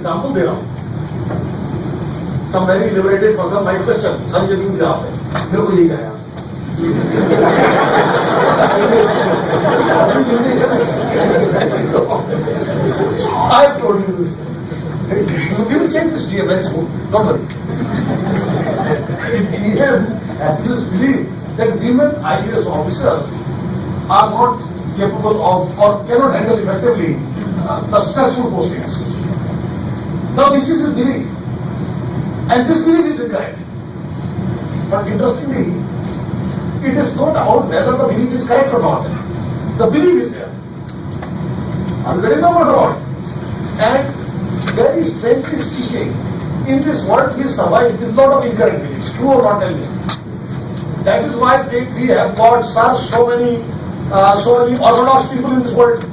Example दे रहा हूँ. Some very liberated person might question, sir ये क्यों आप है? मेरे को यही कहा. I have told you this. We will change this DM very soon. Don't worry. DM has this belief that women IAS officers are not capable of or cannot handle effectively the stressful postings. Now this is his belief. And this belief is incorrect. But interestingly, it is not about whether the belief is correct or not. The belief is there. I'm very number wrong. And very strangely speaking, in this world we survive with a lot of incorrect beliefs. True or not, tell me. That is why we have got so many orthodox people in this world.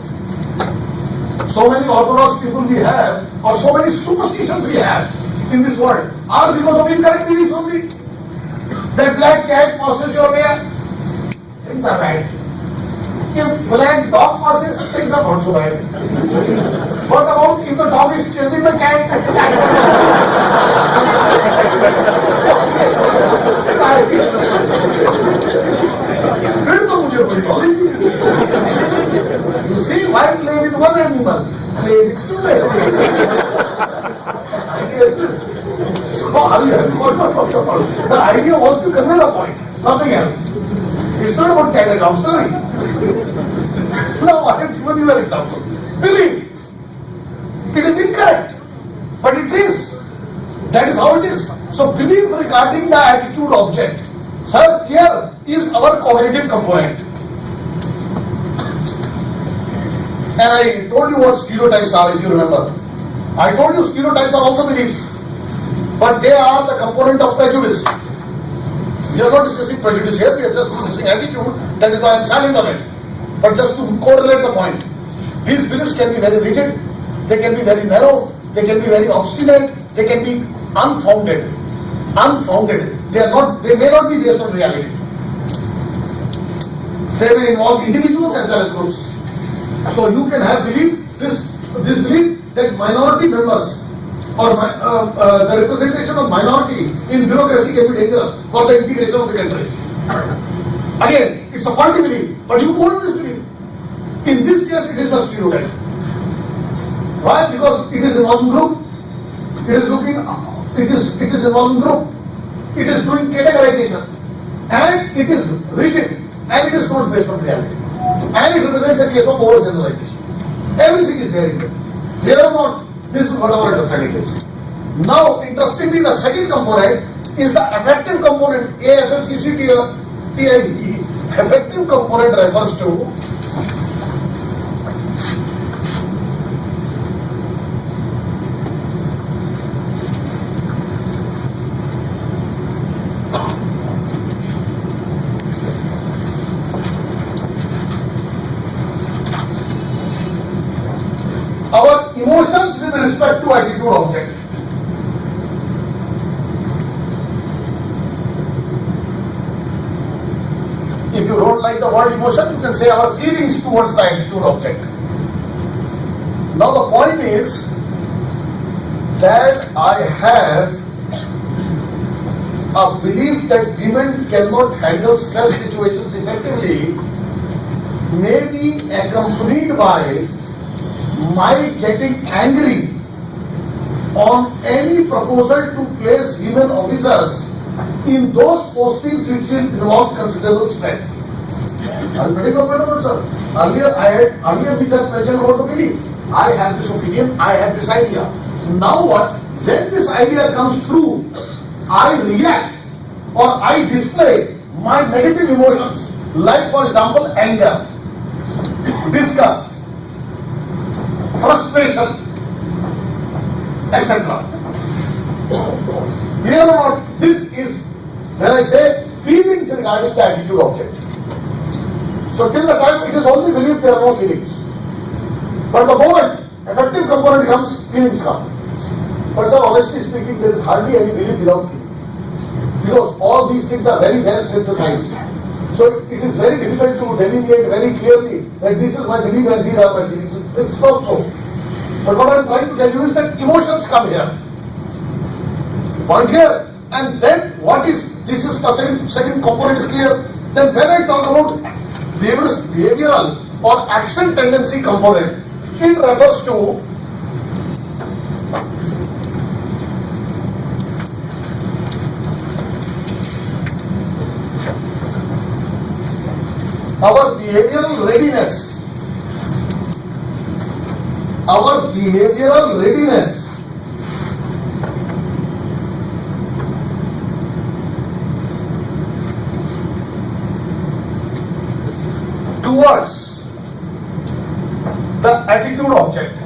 So many orthodox people we have, or so many superstitions we have in this world, are because of incorrect beliefs only. That black cat passes your way, things are right. If black dog passes, things are not so bad. What about if the dog is chasing the cat? You see, why play with one animal? Play with two animals. So, the idea was to convey the point, nothing else. It's not about cat and dog story. Now, I have given you an example. Believe. It is incorrect, but it is. That is how it is. So, belief regarding the attitude object, sir, here is our cognitive component. And I told you what stereotypes are, if you remember. I told you stereotypes are also beliefs, but they are the component of prejudice. We are not discussing prejudice here, we are just discussing attitude. That is why I am silent on it. But just to correlate the point, these beliefs can be very rigid, they can be very narrow, they can be very obstinate, they can be unfounded. Unfounded. They may not be based on reality. They may involve individuals as well as groups. So you can have belief, this belief that minority members or the representation of minority in bureaucracy can be dangerous for the integration of the country. Again, it's a faulty belief, but you hold this belief. In this case, it is a stereotype. Why? Because it is in one group. It is in one group. It is doing categorization, and it is rigid, and it is not based on reality. And it represents a case of overgeneralization. Everything is there in it. Clear or not? This is what our understanding is. Now, interestingly, the second component is the affective component. AFFECTIVE. Affective component refers to our emotions with respect to attitude object. If you don't like the word emotion, you can say our feelings towards the attitude object. Now the point is that I have a belief that women cannot handle stress situations effectively, may be accompanied by my getting angry on any proposal to place women officers in those postings which involve considerable stress. I'm pretty comfortable, sir. Earlier we just mentioned about the belief. I have this opinion, I have this idea. Now what? When this idea comes through, I react or I display my negative emotions, like for example anger, disgust, frustration, etc. Clear or not? This is when I say feelings regarding the attitude object. So till the time it is only believed, there are no feelings. But the moment affective component comes, feelings come. But sir, honestly speaking, there is hardly any belief without feeling. Because all these things are very well synthesized. So it is very difficult to delineate very clearly that this is my belief and these are my feelings. It's not so. But what I am trying to tell you is that emotions come here. Point here. And then what is, this is the second component is clear. Then when I talk about behavioral or action tendency component, it refers to our behavioral readiness. Our behavioral readiness towards the attitude object.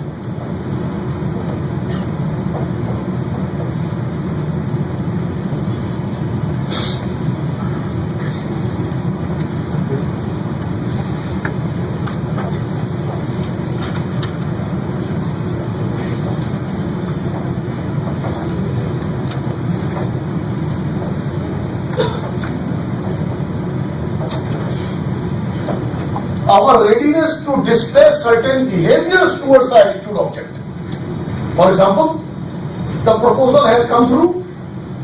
Our readiness to display certain behaviors towards the attitude object. For example, the proposal has come through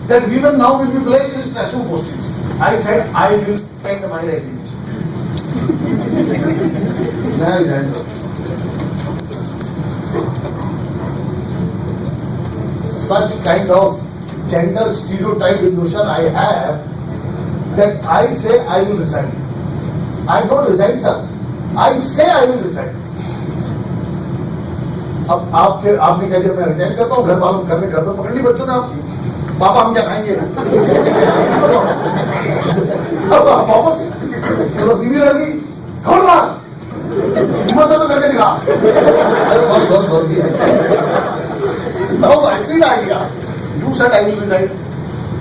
that women now will be placed in stressful postings. I said I will end my readiness. Such kind of gender stereotype illusion I have that I say I will resign. I don't resign, sir. I say I will resign. अब आपने कह दिया मैं resign करता हूँ, घर वालों घर में घर पे पकड़ ली बच्चों ने आपकी, पापा हम क्या खाएंगे? अब वापस चलो बीवी लगी, खोल मार, हिम्मत तो करके दिखा। Sorry No, I see the idea. You said I will resign.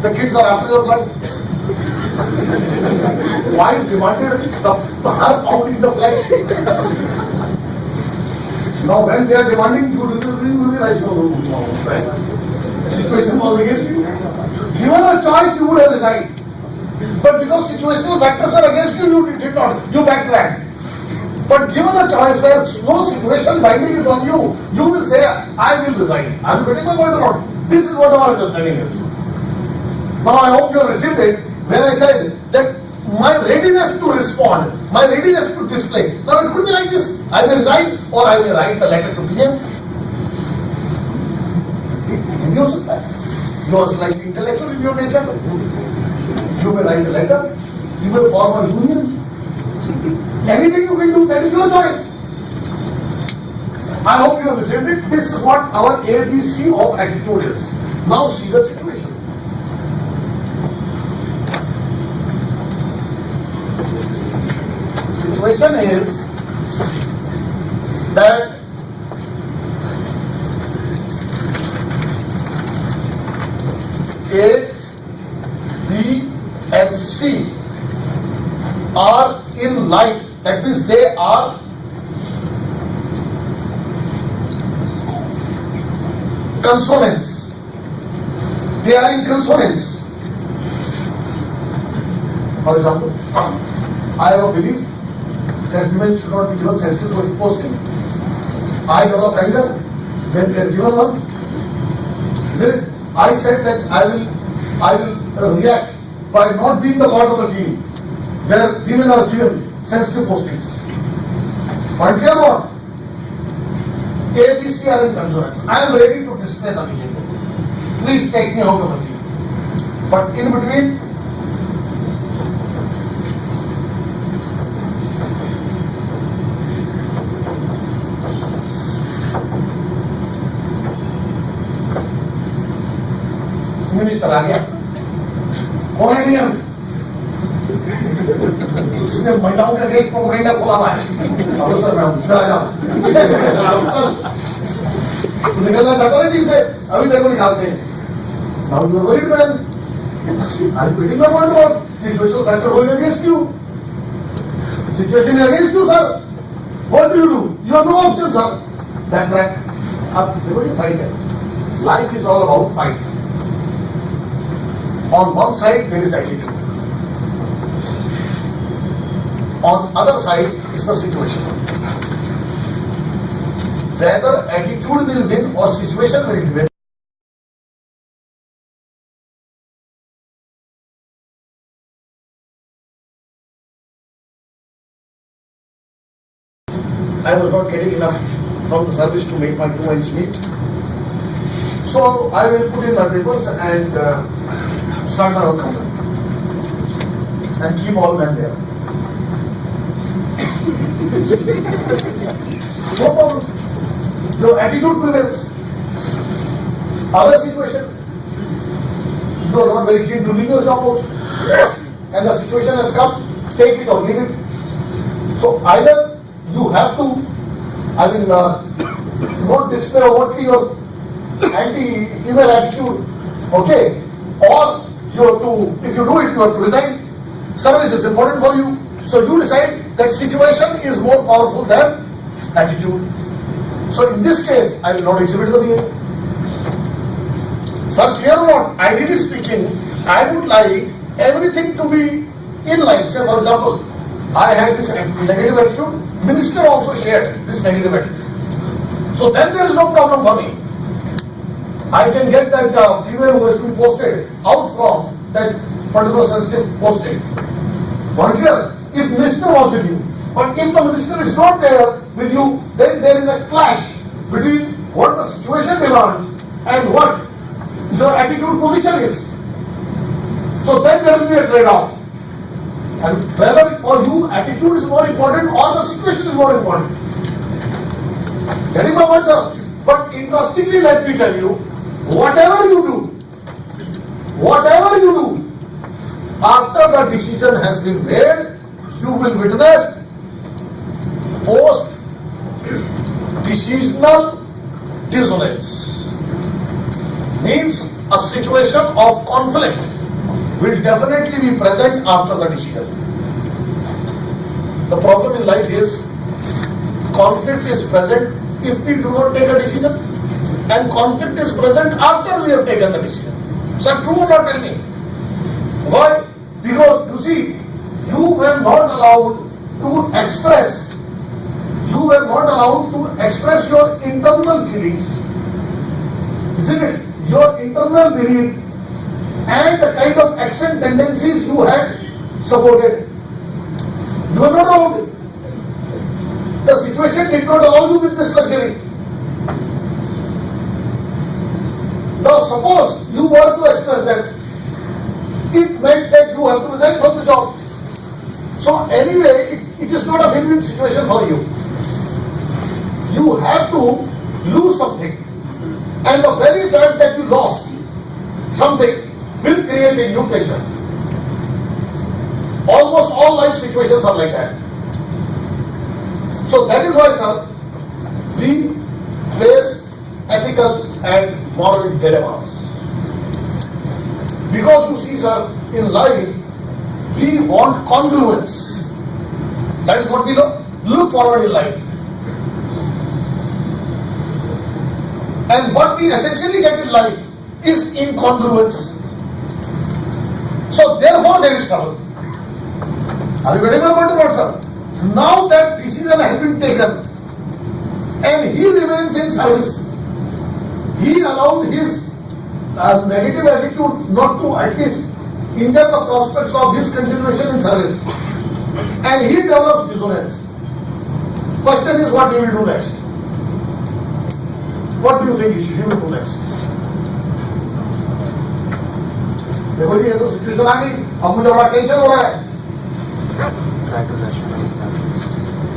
The kids are after your blood. Wife demanded the her pound in the flesh. Now when they are demanding, you realize situation was against you. Given a choice, you would have resigned. But because situational factors are against you, you did not. You backtracked. But given a choice where no situation binding is on you, you will say, I will resign. I am getting my point or not. This is what our understanding is. Now I hope you have received it when I said that my readiness to respond, my readiness to display. Now it could be like this. I may resign or I may write the letter to PM. It can be also that. You are slightly intellectual in your nature. You may write a letter. You may form a union. Anything you can do, that is your choice. I hope you have received it. This is what our ABC of attitude is. Now see the situation. Situation is that A, B and C are in line. That means they are consonants. They are in consonance. For example, I have a belief that women should not be given sensitive posting. I have a anger when they are given one. Isn't it? I said that I will react by not being the part of the team where women are given sensitive postings. Point clear what? A, B, C are in consonance. I am ready to display the behavior. Please take me out of the team. But in between, minister आ गया, कौन है नियम जिसने महिलाओं का gate propaganda खोला हुआ है? अब सर मैं इधर आ जाऊं, चल तू निकलना चाहता है टीम से, अभी तेरे को निकालते हैं. Now you are worried, man. I'm repeating my point about situational factor going against you. Situation is against you, sir. What do? You have no option, sir. Backtrack. अब देखो ये fight है. Life is all about fight. On one side there is attitude. On other side is the situation. whether attitude will win or situation will win. I was not getting enough from the service to make my 2 ends meet. So I will put in my papers and start my own company and keep all men there. No problem. Your attitude prevails. Other situation, you are not very keen to leave your job also. And the situation has come, take it or leave it. So either you have to, not display overtly your anti-female attitude, okay? Or you have to, if you do it, you have to resign. Service is important for you. So you decide that situation is more powerful than attitude. So in this case, I will not exhibit the behavior. Sir, clear or not? Ideally speaking, I would like everything to be in line. Say for example, I had this negative attitude, minister also shared this negative attitude. So then there is no problem for me. I can get that female who has been posted out from that particular sensitive posting. One clear? If minister was with you, but if the minister is not there with you, then there is a clash between what the situation demands and what your attitude position is. So then there will be a trade-off. And whether for you attitude is more important or the situation is more important. Getting my point, sir? But interestingly, let me tell you, whatever you do, after the decision has been made, you will witness post-decisional dissonance. Means a situation of conflict will definitely be present after the decision. The problem in life is conflict is present if we do not take a decision, and conflict is present after we have taken the decision. Sir, true or not, tell me? Why? Because you see, you were not allowed to express your internal feelings, isn't it? Your internal belief and the kind of action tendencies you had supported. You were not allowed. The situation did not allow you with this luxury. Now suppose you were to express that, it meant that you have to resign from the job. So anyway, it is not a win-win situation for you. You have to lose something. And the very fact that you lost something will create a new tension. Almost all life situations are like that. So that is why, sir, we face ethical and moral dilemmas. Because you see, sir, in life, we want congruence. That is what we look forward in life. And what we essentially get in life is incongruence. So therefore there is trouble. Are you getting my point or not, sir? Now that decision has been taken and he remains in service, he allowed his negative attitude not to at least injure the prospects of his continuation in service, and he develops dissonance. Question is, what he will do next? What do you think he will do next? देखो जी, ये तो situation आ गई, अब मुझे बड़ा tension हो रहा है।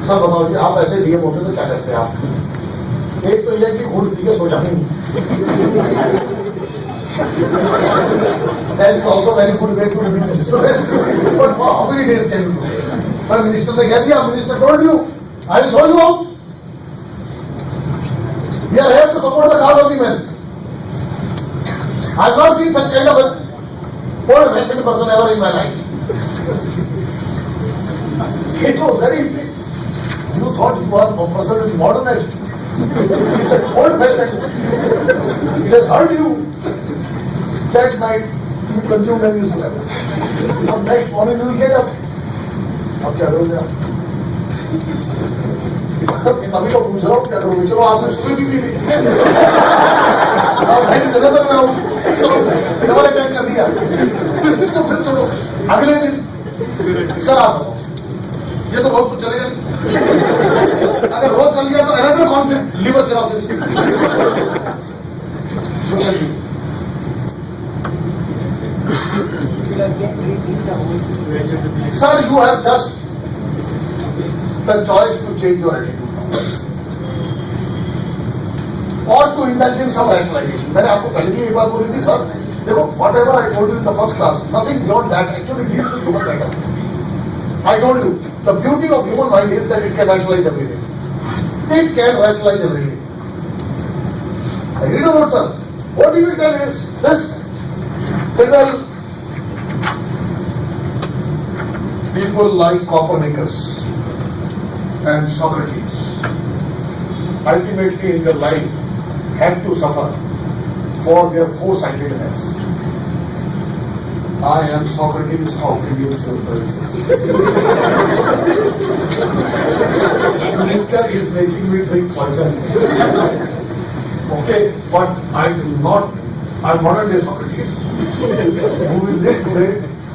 सर बताओ जी, आप ऐसे डीएम होते तो क्या करते हैं आप? एक तो ये कि घूट पी के सो जाएंगे, that is also very good way to limit dissonance. But for how many days can you do? मैं मिनिस्टर ने कह दिया, minister told you, I will throw you out. We are here to support the cause of the men. I have not seen such kind of a old-fashioned person ever in my life. It was very big. You thought you were a person with modern age. He said old-fashioned. It has hurt you. That night you consumed and you slept. Now next morning you will get up. अब क्या करोगे आप? अभी तो पूछ रहा हूँ क्या करूँगी, चलो आपने सुबह भी ली जगह पर मैं हूँ, चलो डबल अटैक कर दिया तो फिर चलो अगले दिन सर आप बताओ, ये तो बहुत कुछ चलेगा नहीं। अगर रोज चल गया तो energy conflict, liver cirrhosis. Sir, you have just the choice to change your attitude or to indulge in some rationalization. मैंने आपको पहले भी एक बात बोली थी सर, देखो whatever I told you in the first class, nothing beyond that actually leads to human matter. I told you the beauty of human mind is that it can rationalize everything. It can rationalize everything. Agree or not, sir? What you will tell is this: little people like Copernicus and Socrates ultimately in their life had to suffer for their foresightedness. I am Socrates of Indian civil services. Minister is making me drink poison. Okay, but I will not. I'm modern day Socrates who will live today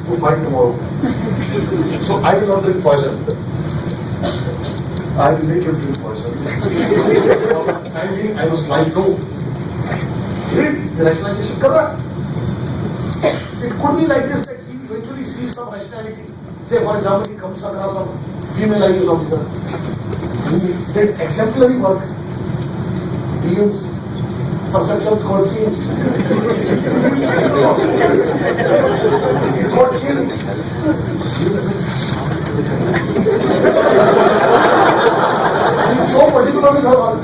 to fight tomorrow. So I will not drink poison. I will make him drink poison. I was like, no. Read the rationalization. It could be like this that he eventually sees some rationality. Say, for example, he comes across some female IAS officer who did exemplary work. His perceptions got changed. It got changed. He's so particular with her work.